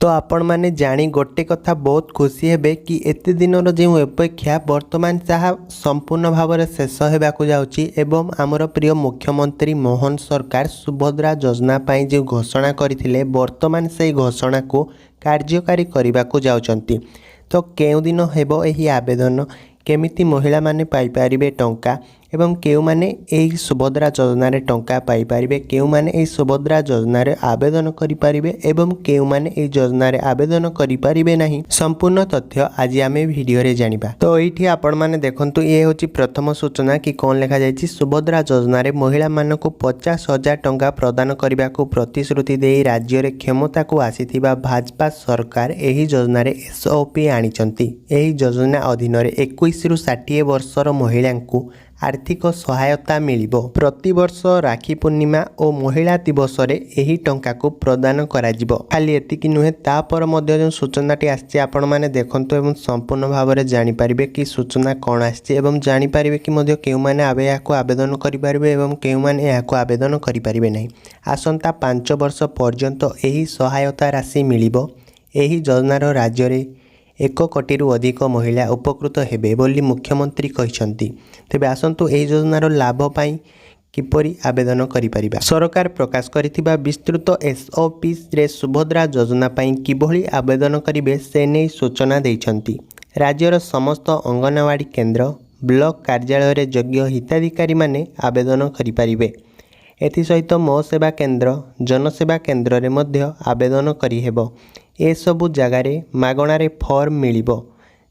तो आपण माने जानी गोटे कथा बहुत खुशी हेबे कि एते दिनर जो अपेक्षा वर्तमान ताहा संपूर्ण भाव में शेष होगाक जाउची एवं आमर प्रिय मुख्यमंत्री मोहन सरकार सुभद्रा योजना पाई जो घोषणा करथिले वर्तमान से घोषणा को कार्यकारी करने को जाउचंती। तो केउ दिन हेबो एही आवेदन केमिति महिला माने पाई पारिबे टंका एवं केउ माने एही सुभद्रा योजना रे टंका पाई पारिबे केउ माने एही सुभद्रा योजना रे आवेदन करि पारिबे एवं केउ माने एही योजना रे आवेदन करि पारिबे नाही संपूर्ण तथ्य आज आमे वीडियो रे जानिबा। तो एठी आपण माने देखंतु ये होची प्रथम सूचना कि कोन लेखा जायछि सुभद्रा योजना रे महिला मानकु 50,000 टंका प्रदान करबा को प्रतिश्रुति देई राज्य रे क्षमता को आसीथिबा भाजपा सरकार एही योजना रे एसओपी आनिचंती। एही योजना अधीन रे 21 रु 60 वर्षर महिलांकु आर्थिक सहायता मिलिबो। प्रतिवर्ष राखी पूर्णिमा और महिला दिवस रे एही टंका को प्रदान कराजिबो। खाली एतिकी नुहे तापर मध्य जो सूचनाटी आछि आपण माने देखंतु एवं संपूर्ण भाव में जानि परिबे कि सूचना कोन आछि एवं जानि परिबे कि मध्य केउ माने याको आवेदन करि परिबे एवं केउ माने याको आवेदन करि परिबे नै। आसंता 5 वर्ष पर्यंत एही सहायता राशि मिलिबो। एही योजनार राज्य रे 1 कोटी रु अधिक महिला उपकृत हेबे बोली मुख्यमंत्री कहिसंती। तेबे आसंतु एही योजनार लाभ पाई किपरि आवेदन करि परिबा। सरकार प्रकाश करिथिबा विस्तृत एसओपी रे सुभद्रा योजना पाई किभଳି आवेदन करिवे से नै सूचना दैछंती। राज्यर समस्त अंगनवाड़ी केंद्र ब्लॉक कार्यालय रे योग्य हिताधिकारी माने आवेदन करि परिबे। एथि सहित मो सेवा केंद्र जनसेवा केंद्र रे मध्य आवेदन करि हेबो। ए सबु जगार मागणार फॉर्म मिलिबो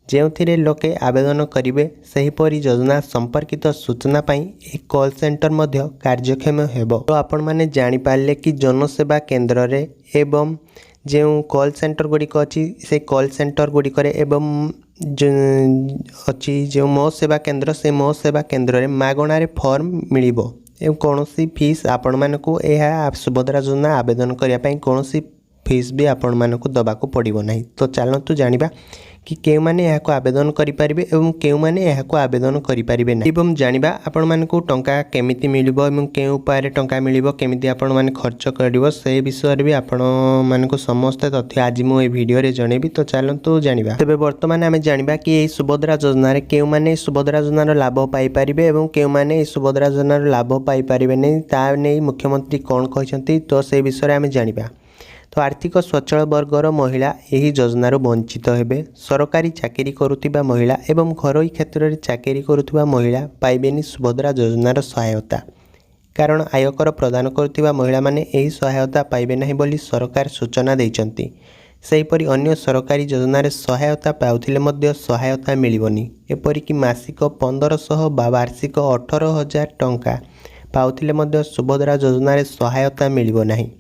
जेउथिरे लोके आवेदन करिवे। सेहीपरि योजना संपर्कित सूचना पाई एक कॉल सेंटर मध्य कार्यक्षम हेबो। तो आपण माने जानि पारले कि जनसेवा केंद्र रे एवं जो कॉल सेंटर गुड़िक अच्छी से कॉल सेंटर गुड़िक एवं अच्छी जो मो सेवा केंद्र से मो सेवा केंद्र रे मागणार फॉर्म मिलिबो एवं कौनसी फीस आपण मानकु एहा सुभद्रा योजना आवेदन करिया पई कौनसी फीस भी आपण मानकु दबाको पड़िबो नाही। तो चलतु जानिबा कि केउ माने एहाको आवेदन करि परिबे एवं केउ माने एहाको आवेदन करि परिबे नाही एवं जानिबा आपण मानकु टंका केमिति मिलिबो एवं केउ उपाय टंका मिलिबो केमिति आपण माने खर्च करिवो से विषय रे भी आपण मानकु समस्त तथ्य आज मु ए वीडियो रे जणेबी। तो चलतु जानिबा। तबे वर्तमान आमे जानिबा कि ए सुभद्रा योजना रे केउ माने सुभद्रा योजना लाभ पाई परिबे एवं केउ माने सुभद्रा योजना लाभ पाई परिबे नै ता नै मुख्यमंत्री कोन कहिसंती। तो से विषय रे आमे जानिबा। तो आर्थिक स्वच्छल वर्गर महिला यही योजनार वंचित हेबे। सरकारी चाकरी करुथिबा महिला एवं घरोई क्षेत्र में चाकरी करुथिबा महिला पाइबेनी सुभद्रा योजनार सहायता। कारण आयकर प्रदान करुथिबा महिला माने यही सहायता पाइबे नहीं बोली सरकार सूचना दैचंती। सेहीपरि अन्य सरकारी योजनार सहायता पाउथिले मध्य सहायता मिलिबनी। एपरिक मासिक 1500 बा वार्षिक 18,000 टंका पाउथिले मध्य सुभद्रा योजनार सहायता मिलिबो नाही।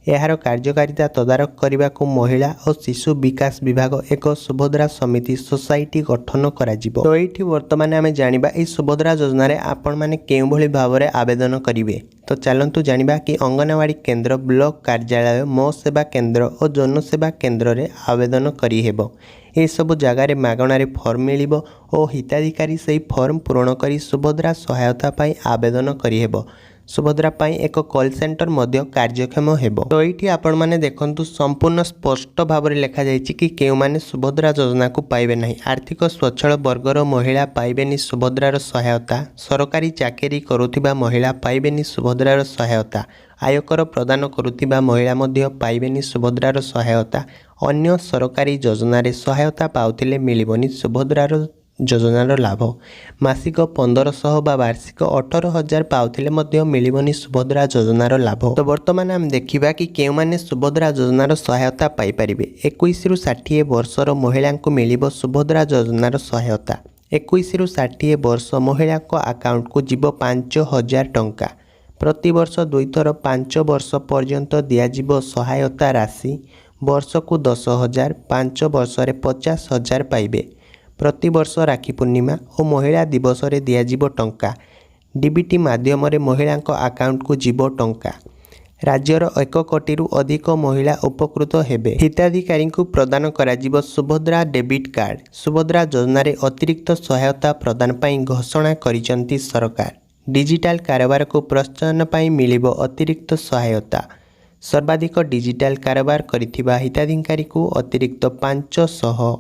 यार कार्यकारिता तदारक करने को महिला और शिशु विकास विभाग एक सुभद्रा समिति सोसाइटी गठन कराजिबो। तो ये वर्तमान आम जानिबा ए सुभद्रा योजना रे आपण माने केउ भली भाव में आवेदन करिवे। तो चलतु जानिबा कि अंगनवाड़ी केंद्र ब्लॉक कार्यालय मो सेवा केंद्र और जनसेवा केंद्र रे आवेदन करि हेबो। ए सब जगार मागणार फॉर्म मिलिबो और हिताधिकारी से फॉर्म पूरण करी सुभद्रा सहायता पाई आवेदन करि हेबो। सुभद्रा पाई एक कॉल सेंटर मध्य कार्यक्षम हेबो। तो ये आपण माने देखंतु संपूर्ण स्पष्ट भाव में लिखा जायछि कि केउ माने सुभद्रा योजना को पाइबे नहीं। आर्थिक स्वच्छल वर्गर महिला पाइबेनी सुभद्रार सहायता। सरकारी चाकरी करुथिबा महिला पाइबेनी सुभद्रार सहायता। आयकर प्रदान करुथिबा महिला मध्य पाइबेनी सुभद्रार सहायता। अन्य सरकारी योजना रे सहायता पाउथिले मिलिबनी सुभद्रार योजनार लाभ। मासिक 1500 बा वार्षिक 18,000 पाउथिले मध्य मिलिबनी सुभद्रा योजनार लाभ। तो वर्तमान हम देखिबा कि केउ माने सुभद्रा योजनार सहायता पाई परिबे। 21 रु 60 वर्षर महिला को मिलिबो सुभद्रा योजनार सहायता। 21 रु 60 वर्ष महिला को अकाउंट को जीवो 5,000 टंका। प्रति वर्ष 2 थर 5 वर्ष पर्यंत दियाजिबो सहायता राशि। वर्ष को 10,000 5 वर्ष रे 50,000 पाइबे। प्रति वर्ष राखी पूर्णिमा और महिला दिवस रे दियाजिबो टंका। डीबीटी माध्यम रे महिला अकाउंट को जीवो टंका। राज्यर 1 कोटी रु अधिक महिला उपकृत हेबे। हिताधिकारी को प्रदान कराजिबो सुभद्रा डेबिट कार्ड। सुभद्रा योजना रे अतिरिक्त सहायता प्रदान पाई घोषणा करिसंती सरकार। डिजिटल कारोबार को प्रोत्साहन पाई मिलिबो अतिरिक्त सहायता। सर्वाधिक डिजिटाल कारोबार करिथिबा हिताधिकारी को अतिरिक्त 500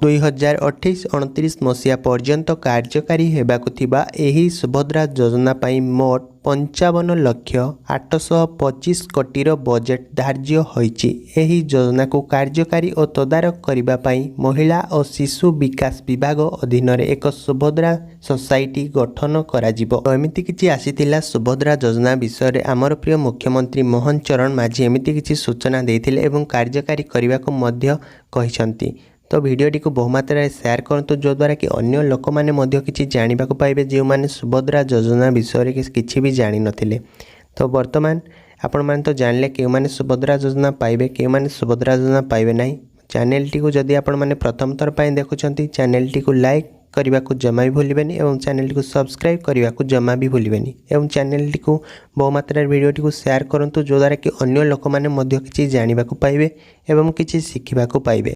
2028-29 मसीहा पर्यंत कार्यकारी हेबाकु थिबा एही सुभद्रा योजना पाई मोट 55,825 कोटीर बजेट धार्य होईची। एही योजना को कार्यकारी और तदारक करिबा पाई महिला और शिशु विकास विभाग अधीन एक सुभद्रा सोसाइटी गठन कराजिबो। तो एमिति किछि आसीथिला सुभद्रा योजना विषय रे आमर प्रिय मुख्यमंत्री मोहन चरण माझी एमिति किछि सूचना देथिले एवं कार्यकारी करिबा को मध्य कहिसंती। तो भिडियोटी को बहुमात्रा शेयर करतु जो द्वारा कि अन्य लोक मैंने मध्य किछि जानिबाकु पाइबे जो माने सुभद्रा योजना विषय किछि भी जानि नथिले। तो वर्तमान आपण माने तो जानले के माने सुभद्रा योजना पाइबे के माने सुभद्रा योजना पाइबे नहीं। चैनल टी को जदि आपण माने प्रथम थर पय देखुछंती चैनल टी को लाइक करने को जमा भी भूलिबेनी एवं चैनल को सब्सक्राइब करने को जमा भी भूलिबेनी एवं चैनल टी को बहुमात्रा वीडियोटी को शेयर करंतु जो द्वारा कि अन्य लोक मैंने मध्य किछि जानिबाकु पाइबे एवं किछि शिखिबाकु पाइबे।